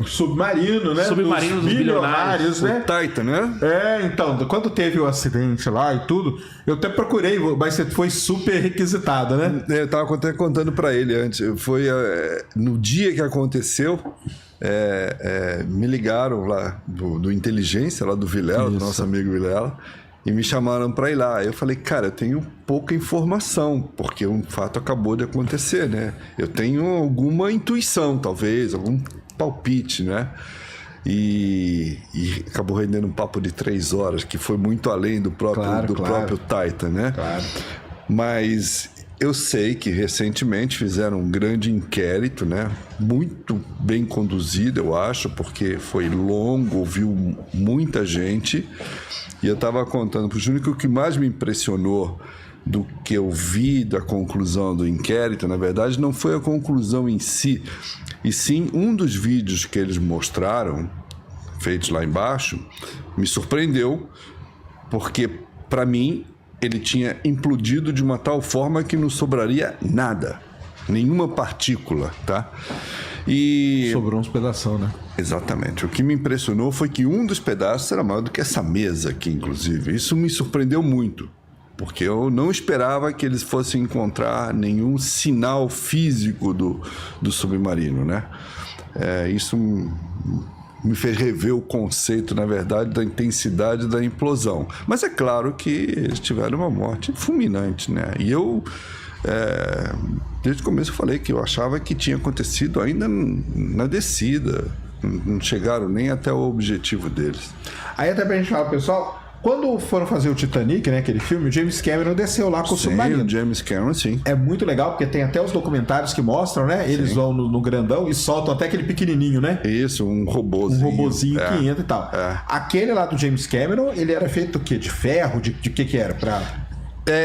Submarino, né? Submarino dos bilionários, né? O Titan, né? Então, quando teve o acidente lá e tudo, eu até procurei, mas foi super requisitado, né? Eu tava até contando para ele antes. Foi no dia que aconteceu, me ligaram lá do Inteligência, lá do Vilela, do nosso amigo Vilela, e me chamaram para ir lá. Eu falei, cara, eu tenho pouca informação, porque um fato acabou de acontecer, né? Eu tenho alguma intuição, talvez, algum palpite, né? E acabou rendendo um papo de 3 horas, que foi muito além do próprio Titan, né? Claro. Mas eu sei que recentemente fizeram um grande inquérito, né? Muito bem conduzido, eu acho, porque foi longo, ouviu muita gente. E eu estava contando para o Júnior que o que mais me impressionou do que eu vi da conclusão do inquérito, na verdade, não foi a conclusão em si, e sim um dos vídeos que eles mostraram, feitos lá embaixo, me surpreendeu, porque, para mim, ele tinha implodido de uma tal forma que não sobraria nada, nenhuma partícula, tá? E... sobrou uns pedação, né? Exatamente. O que me impressionou foi que um dos pedaços era maior do que essa mesa aqui, inclusive. Isso me surpreendeu muito, porque eu não esperava que eles fossem encontrar nenhum sinal físico do submarino, né? Isso me fez rever o conceito, na verdade, da intensidade da implosão. Mas é claro que eles tiveram uma morte fulminante, né? E eu... desde o começo eu falei que eu achava que tinha acontecido ainda na descida. Não chegaram nem até o objetivo deles. Aí até pra gente falar, pessoal, quando foram fazer o Titanic, né, aquele filme, o James Cameron desceu lá com o submarino. O James Cameron, sim. É muito legal, porque tem até os documentários que mostram, né? Eles vão no grandão e soltam até aquele pequenininho, né? Isso, um robozinho que entra e tal. Aquele lá do James Cameron, ele era feito do quê? De ferro? De que era?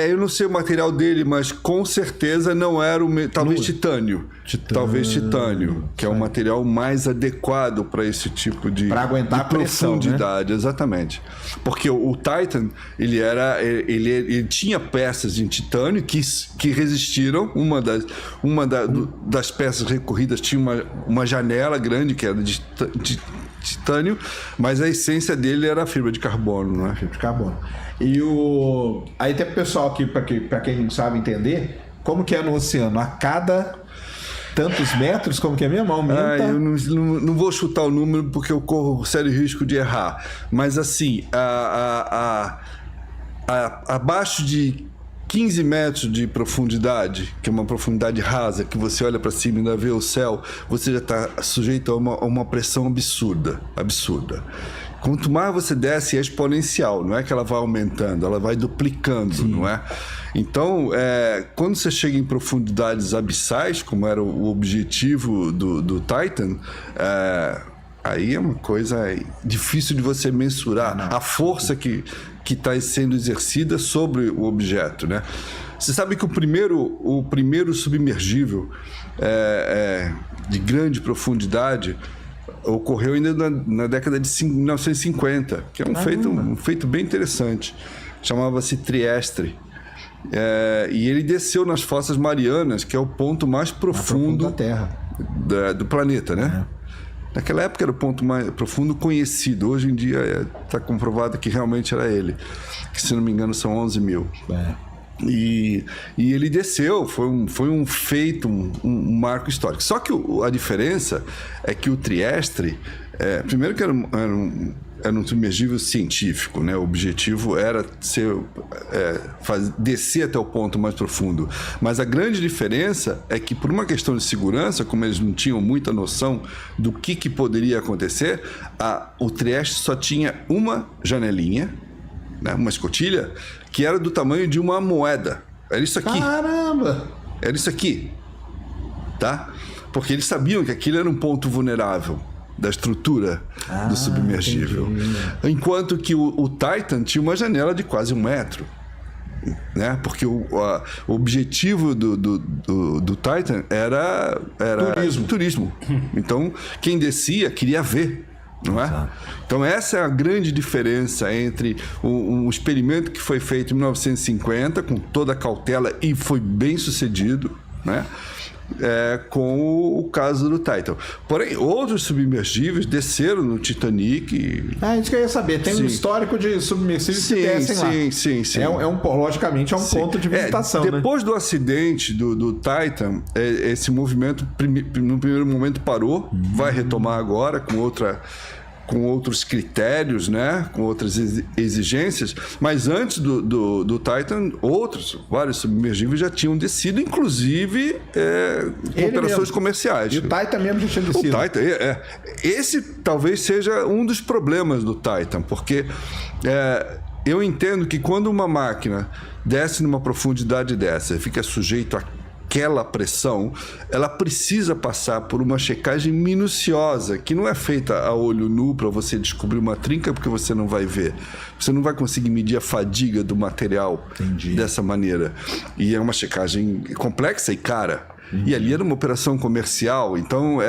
Eu não sei o material dele, mas com certeza não era talvez titânio. Talvez titânio, que é o material mais adequado para esse tipo de, pra aguentar de a pressão, profundidade, né? Exatamente. Porque o Titan, ele tinha peças em titânio que resistiram. Uma das peças recorridas tinha uma janela grande que era de titânio, mas a essência dele era a fibra de carbono, não é? Fibra de carbono. Aí tem pro pessoal aqui, para quem não sabe entender, como que é no oceano? A cada tantos metros, como que é mesmo? Aumenta? Eu não vou chutar o número porque eu corro sério risco de errar. Mas assim, abaixo de 15 metros de profundidade, que é uma profundidade rasa, que você olha para cima e ainda vê o céu, você já está sujeito a uma pressão absurda. Quanto mais você desce, é exponencial, não é que ela vai aumentando, ela vai duplicando, sim, não é? Então, quando você chega em profundidades abissais, como era o objetivo do Titan, aí é uma coisa difícil de você mensurar, a força que está sendo exercida sobre o objeto, né? Você sabe que o primeiro submergível de grande profundidade ocorreu ainda na década de 1950, que é um feito bem interessante. Chamava-se Trieste. E ele desceu nas Fossas Marianas, que é o ponto mais profundo da Terra. Do planeta, né? Naquela época era o ponto mais profundo conhecido. Hoje em dia está comprovado que realmente era ele, que se não me engano são 11 mil. E ele desceu, foi um feito, um marco histórico. Só que a diferença é que o Trieste, primeiro que era um submergível científico, né? O objetivo era descer até o ponto mais profundo. Mas a grande diferença é que, por uma questão de segurança, como eles não tinham muita noção do que poderia acontecer, o Trieste só tinha uma janelinha, né? Uma escotilha, que era do tamanho de uma moeda. Era isso aqui. Caramba! Era isso aqui. Tá? Porque eles sabiam que aquilo era um ponto vulnerável da estrutura do submergível. Entendi. Enquanto que o Titan tinha uma janela de quase 1 metro. Né? Porque o objetivo do Titan era turismo. Então, quem descia queria ver. Não é? Exato. Então essa é a grande diferença entre um experimento que foi feito em 1950 com toda a cautela e foi bem sucedido, né? com o caso do Titan. Porém, outros submergíveis desceram no Titanic. Isso que eu ia saber. Tem um histórico de submersíveis que descem lá. Sim. Logicamente é um ponto de visitação, depois do acidente do Titan, esse movimento, no primeiro momento, parou. Vai retomar agora com outros critérios, né? Com outras exigências, mas antes do Titan, vários submergíveis já tinham descido, inclusive com operações comerciais. E o Titan mesmo já tinha descido. O Titan, esse talvez seja um dos problemas do Titan, porque eu entendo que quando uma máquina desce numa profundidade dessa e fica sujeito àquela pressão, ela precisa passar por uma checagem minuciosa, que não é feita a olho nu para você descobrir uma trinca, porque você não vai ver. Você não vai conseguir medir a fadiga do material dessa maneira. E é uma checagem complexa e cara. E ali era uma operação comercial, então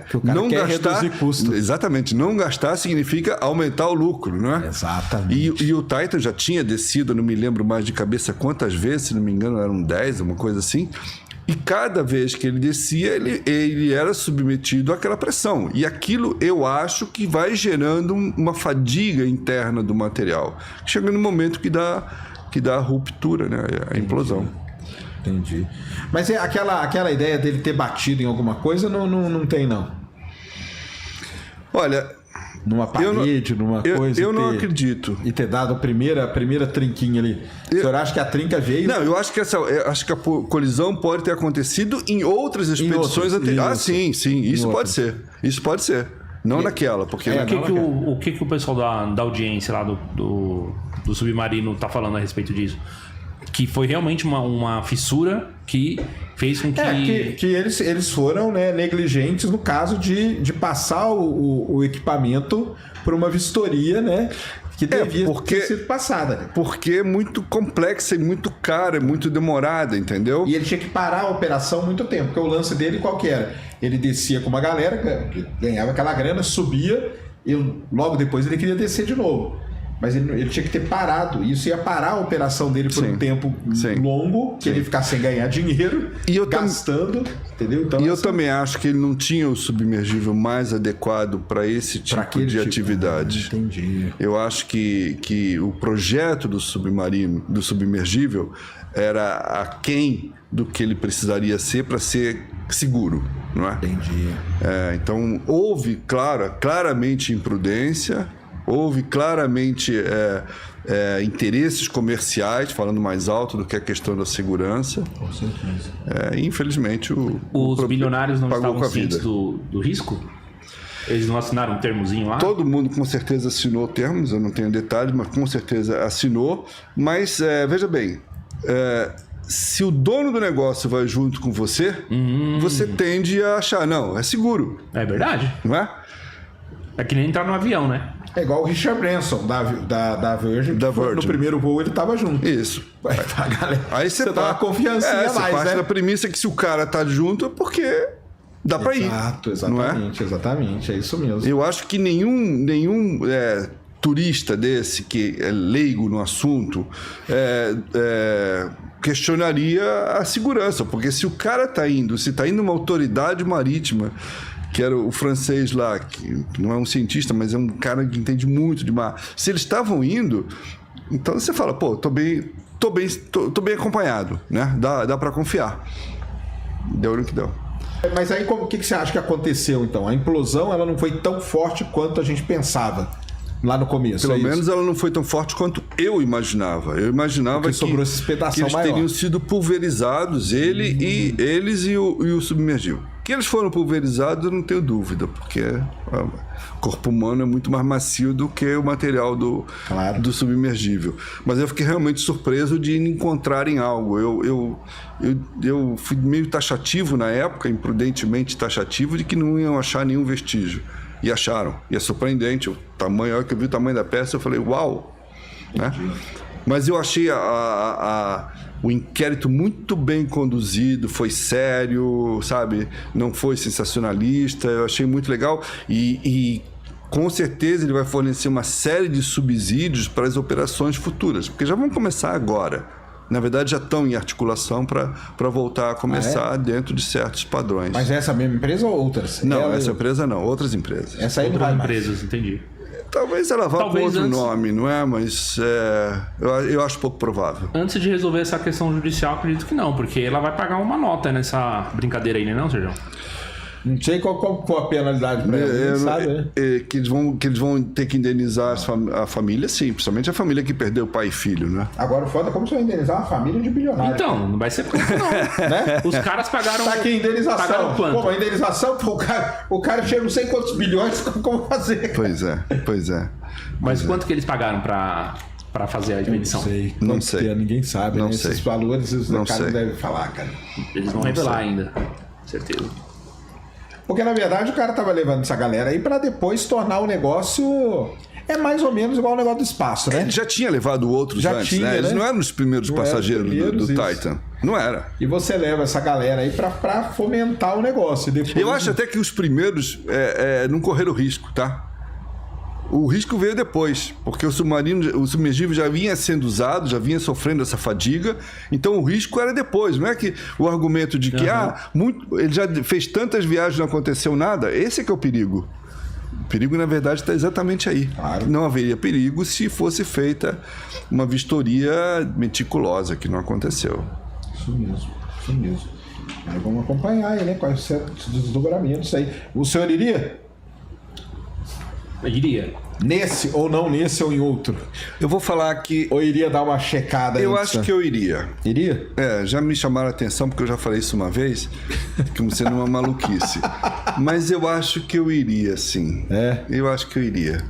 que o cara não quer gastar, reduzir custo. Exatamente, não gastar significa aumentar o lucro, não é? Exatamente. E o Titan já tinha descido, eu não me lembro mais de cabeça quantas vezes, se não me engano eram 10, uma coisa assim. E cada vez que ele descia, ele era submetido àquela pressão. E aquilo eu acho que vai gerando uma fadiga interna do material. Chega no momento que dá a ruptura, né? A implosão. Entendi. Mas aquela ideia dele ter batido em alguma coisa não tem, não? Olha... Numa parede, numa coisa... Eu não acredito. E ter dado a primeira trinquinha ali. O senhor acha que a trinca veio... Não, eu acho que a colisão pode ter acontecido em outras expedições anteriores. Ah, sim. Isso pode ser. Isso pode ser. Não naquela, porque... O que o pessoal da audiência lá do submarino tá falando a respeito disso? Que foi realmente uma fissura que fez com que... que eles foram, né, negligentes no caso de passar o equipamento por uma vistoria, né? Que devia ter sido passada. Porque é muito complexa e muito cara, muito demorada, entendeu? E ele tinha que parar a operação muito tempo, porque o lance dele qual que era? Ele descia com uma galera, ganhava aquela grana, subia, e logo depois ele queria descer de novo. Mas ele tinha que ter parado. Isso ia parar a operação dele por um tempo longo, que ele ia ficar sem ganhar dinheiro, gastando, entendeu? Então, eu também acho que ele não tinha o submergível mais adequado para esse tipo de atividade. Entendi. Eu acho que o projeto do submergível, era aquém do que ele precisaria ser para ser seguro, não é? Entendi. Então, houve, claramente imprudência. Houve claramente interesses comerciais, falando mais alto do que a questão da segurança. Com certeza. Infelizmente, os bilionários não estavam cientes do risco? Eles não assinaram um termozinho lá? Todo mundo com certeza assinou termos, eu não tenho detalhes, mas com certeza assinou. Mas, veja bem, se o dono do negócio vai junto com você, você tende a achar, não, é seguro. É verdade. Não é? É que nem entrar no avião, né? É igual o Richard Branson, da Virgin. No primeiro voo ele estava junto. Isso. Aí você dá uma confiança a mais, você parte da premissa que se o cara tá junto é porque dá para ir. Exatamente. É isso mesmo. Eu acho que nenhum turista desse que é leigo no assunto questionaria a segurança. Porque se o cara tá indo, uma autoridade marítima, que era o francês lá, que não é um cientista, mas é um cara que entende muito de mar. Se eles estavam indo, então você fala, pô, tô bem acompanhado, né? Dá para confiar. Deu no que deu. Mas aí o que você acha que aconteceu, então? A implosão ela não foi tão forte quanto a gente pensava lá no começo. Pelo menos ela não foi tão forte quanto eu imaginava. Eu imaginava que eles teriam sido pulverizados, eles e o submergível. Que eles foram pulverizados, eu não tenho dúvida, porque o corpo humano é muito mais macio do que o material do submergível. Mas eu fiquei realmente surpreso de encontrarem algo. Eu fui meio taxativo na época, imprudentemente taxativo, de que não iam achar nenhum vestígio. E acharam. E é surpreendente. A hora que eu vi o tamanho da peça, eu falei, uau! Né? Mas eu achei o inquérito muito bem conduzido, foi sério, sabe? Não foi sensacionalista, eu achei muito legal. E com certeza ele vai fornecer uma série de subsídios para as operações futuras, porque já vão começar agora. Na verdade, já estão em articulação para voltar a começar dentro de certos padrões. Mas é essa mesma empresa ou outras? Não, essa empresa não, outras empresas. Essa aí não vai Outras mais. empresas, entendi. Talvez ela vá com outro antes- nome, não é? Mas eu acho pouco provável. Antes de resolver essa questão judicial, acredito que não, porque ela vai pagar uma nota nessa brincadeira aí, né, não, Sérgio? Não sei qual a penalidade pra ela, não sabe, né? Que eles vão ter que indenizar a família, sim. Principalmente a família que perdeu pai e filho, né? Agora o foda é como você vai indenizar uma família de bilionário. Então, não vai ser pouco, não. Né? Os caras pagaram... Tá aqui, indenização. Pagaram quanto? Pô, a indenização, pô, o cara chega não sei quantos bilhões, como fazer? Pois é. Mas quanto que eles pagaram pra fazer a medição? Não sei. Ninguém sabe, Não né? sei. Esses valores, os Não caras sei. não devem falar, cara. Eles vão revelar ainda. Certeza. Porque, na verdade, o cara tava levando essa galera aí pra depois tornar o negócio... É mais ou menos igual o negócio do espaço, né? Ele já tinha levado outros Já antes, tinha, né? Eles né? não eram os primeiros Não eram os passageiros primeiros, do isso. Titan. Não era. E você leva essa galera aí pra fomentar o negócio. E depois... Eu acho até que os primeiros não correram risco, tá? O risco veio depois, porque o submergível já vinha sendo usado, já vinha sofrendo essa fadiga, então o risco era depois. Não é que o argumento de que ele já fez tantas viagens e não aconteceu nada, esse é que é o perigo. O perigo, na verdade, está exatamente aí. Claro. Não haveria perigo se fosse feita uma vistoria meticulosa, que não aconteceu. Isso mesmo. Aí vamos acompanhar aí, né? Quais são os desdobramentos aí. O senhor iria? Eu diria. Nesse ou não nesse ou em outro? Eu vou falar que Ou iria dar uma checada eu antes, acho né? que eu iria. Iria? Já me chamaram a atenção, porque eu já falei isso uma vez, como sendo uma maluquice. Mas eu acho que eu iria, sim. Eu acho que eu iria.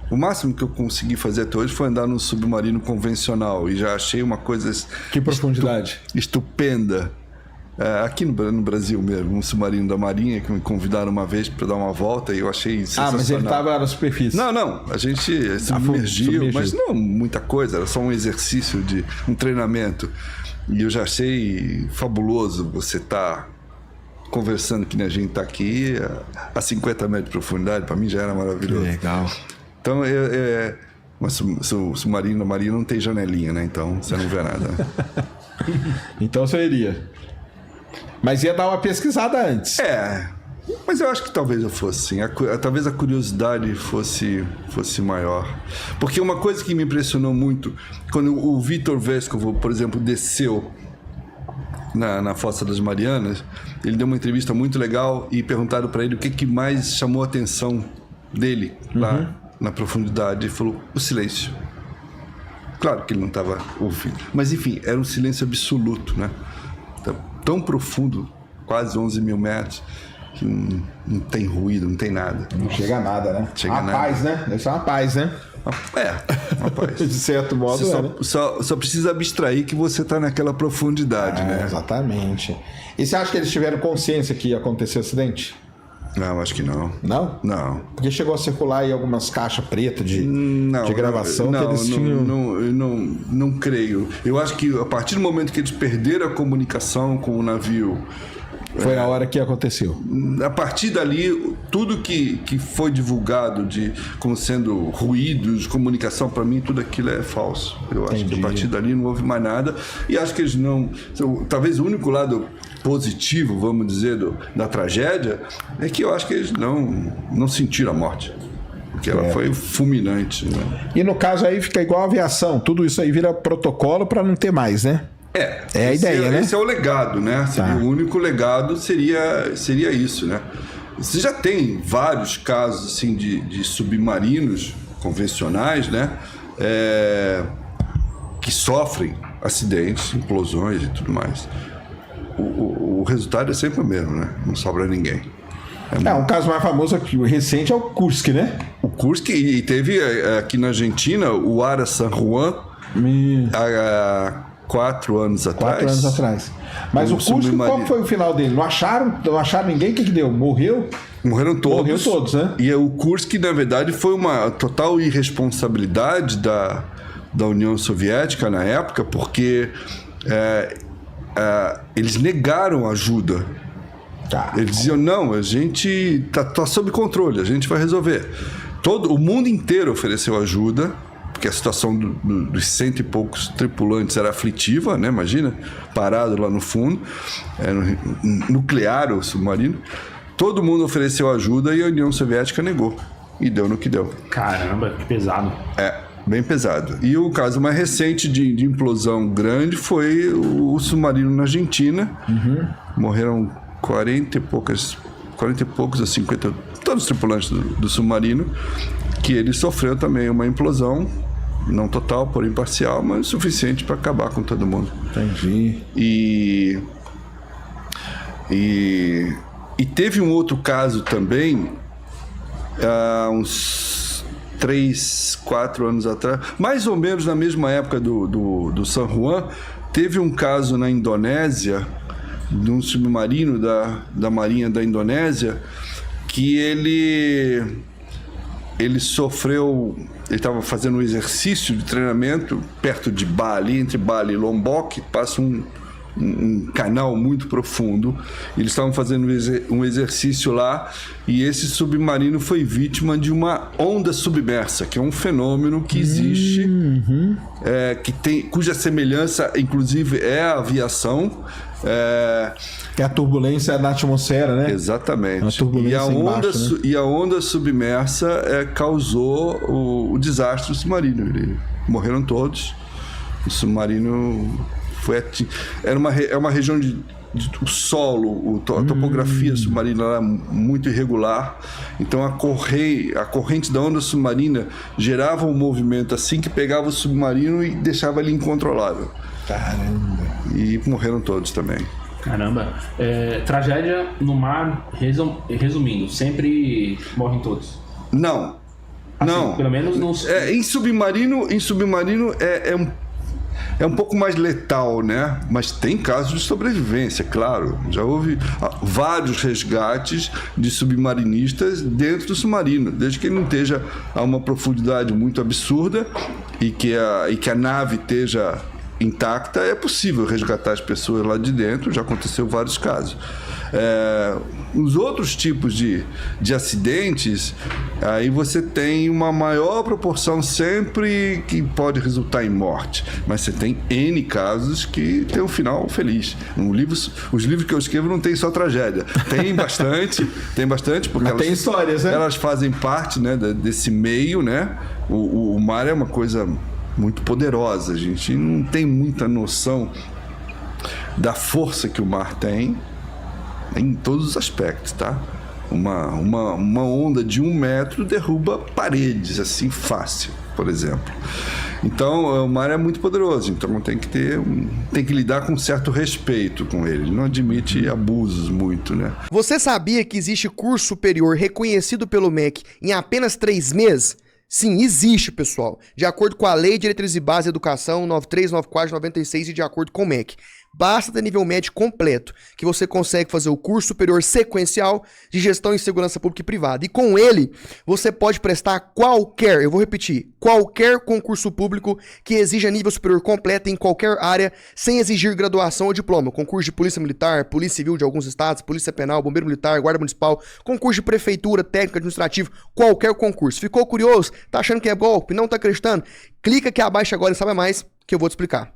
O máximo que eu consegui fazer até hoje foi andar num submarino convencional e já achei uma coisa Que profundidade? estupenda. Aqui no Brasil mesmo, um submarino da Marinha que me convidaram uma vez para dar uma volta e eu achei sensacional. Mas ele estava na superfície. Não, a gente submergiu, mas submergiu. não muita coisa, era só um exercício um treinamento. E eu já achei fabuloso você estar conversando que nem a gente está aqui a 50 metros de profundidade, para mim já era maravilhoso. Legal. Então, mas o submarino da Marinha não tem janelinha, né? Então você não vê nada. Né? Então você iria. Mas ia dar uma pesquisada antes. Mas eu acho que talvez eu fosse, sim. Talvez a curiosidade fosse maior. Porque uma coisa que me impressionou muito, quando o Vitor Vescovo, por exemplo, desceu na Fossa das Marianas, ele deu uma entrevista muito legal e perguntaram para ele o que mais chamou a atenção dele lá na profundidade. Ele falou, o silêncio. Claro que ele não estava ouvindo. Mas, enfim, era um silêncio absoluto, né? Tão profundo, quase 11 mil metros, que não tem ruído, não tem nada. Não chega a nada, né? Chega a uma nada. paz, né? Deve ser uma paz, né? Rapaz. De certo modo, Você né? só precisa abstrair que você está naquela profundidade, né? Exatamente. E você acha que eles tiveram consciência que ia acontecer acidente? Não, acho que não. Não? Não. Porque chegou a circular aí algumas caixas pretas de gravação que eles tinham... Não creio. Eu acho que a partir do momento que eles perderam a comunicação com o navio, Foi a hora que aconteceu. a partir dali, tudo que foi divulgado como sendo ruídos, comunicação, para mim, tudo aquilo é falso. Eu acho que a partir dali não houve mais nada. E acho que eles não... Talvez o único lado positivo, vamos dizer, da tragédia, é que eu acho que eles não sentiram a morte. Porque ela foi fulminante, né? E no caso aí fica igual a aviação. Tudo isso aí vira protocolo para não ter mais, né? É a ideia, né? Esse é o legado, né? O único legado seria isso, né? Você já tem vários casos assim, de submarinos convencionais, né? Que sofrem acidentes, implosões e tudo mais. O resultado é sempre o mesmo, né? Não sobra ninguém. Um caso mais famoso aqui, recente é o Kursk, né? O Kursk, e teve aqui na Argentina o Ara San Juan, há 4 anos atrás. 4 anos atrás. Mas o Kursk, qual foi o final dele? Não acharam ninguém? O que deu? Morreu? Morreram todos. Morreu todos, né? E o Kursk, na verdade, foi uma total irresponsabilidade da União Soviética na época, porque eles negaram ajuda. Eles diziam, não, a gente tá sob controle, a gente vai resolver. O mundo inteiro ofereceu ajuda, porque a situação dos 100 e poucos tripulantes era aflitiva, né? Imagina, parado lá no fundo, nuclear o submarino. Todo mundo ofereceu ajuda e a União Soviética negou. E deu no que deu. Caramba, que pesado. Bem pesado. E o caso mais recente de implosão grande foi o submarino na Argentina. Morreram 40 e poucos a 50, todos os tripulantes do submarino, que ele sofreu também uma implosão, não total, porém parcial, mas suficiente para acabar com todo mundo. Entendi. E teve um outro caso também, há uns 3, 4 anos atrás, mais ou menos na mesma época do San Juan, teve um caso na Indonésia, de um submarino da Marinha da Indonésia, que ele sofreu, ele estava fazendo um exercício de treinamento perto de Bali, entre Bali e Lombok, passa um canal muito profundo. Eles estavam fazendo um exercício lá e esse submarino foi vítima de uma onda submersa, que é um fenômeno que existe, cuja semelhança, inclusive, é a aviação. É a turbulência na atmosfera, né? Exatamente. A turbulência embaixo, né? E a onda submersa causou o desastre do submarino. Morreram todos. O submarino era uma região o solo, a topografia submarina era muito irregular, então a corrente da onda submarina gerava um movimento assim que pegava o submarino e deixava ele incontrolável. Caramba! E morreram todos também. Caramba. Tragédia no mar, resumindo, sempre morrem todos. Não. Assim, não. Pelo menos não. Em submarino é um pouco mais letal, né? Mas tem casos de sobrevivência, claro. Já houve vários resgates de submarinistas dentro do submarino, desde que ele não esteja a uma profundidade muito absurda e que a nave esteja intacta, é possível resgatar as pessoas lá de dentro, já aconteceu vários casos. Os outros tipos de acidentes, aí você tem uma maior proporção sempre que pode resultar em morte, mas você tem N casos que tem um final feliz. Os livros que eu escrevo não tem só tragédia, tem bastante, porque tem histórias, né? Elas fazem parte, né, desse meio, né? O mar é uma coisa muito poderosa, a gente não tem muita noção da força que o mar tem em todos os aspectos, tá? Uma onda de 1 metro derruba paredes, assim, fácil, por exemplo. Então, o mar é muito poderoso, então tem que lidar com certo respeito com ele, não admite abusos muito, né? Você sabia que existe curso superior reconhecido pelo MEC em apenas 3 meses? Sim, existe, pessoal. De acordo com a Lei de Diretrizes e Bases de Educação 9394/96 e de acordo com o MEC. Basta ter nível médio completo, que você consegue fazer o curso superior sequencial de gestão em segurança pública e privada. E com ele, você pode prestar qualquer concurso público que exija nível superior completo em qualquer área, sem exigir graduação ou diploma. Concurso de polícia militar, polícia civil de alguns estados, polícia penal, bombeiro militar, guarda municipal, concurso de prefeitura, técnico administrativo, qualquer concurso. Ficou curioso? Tá achando que é golpe? Não tá acreditando? Clica aqui abaixo agora e sabe mais que eu vou te explicar.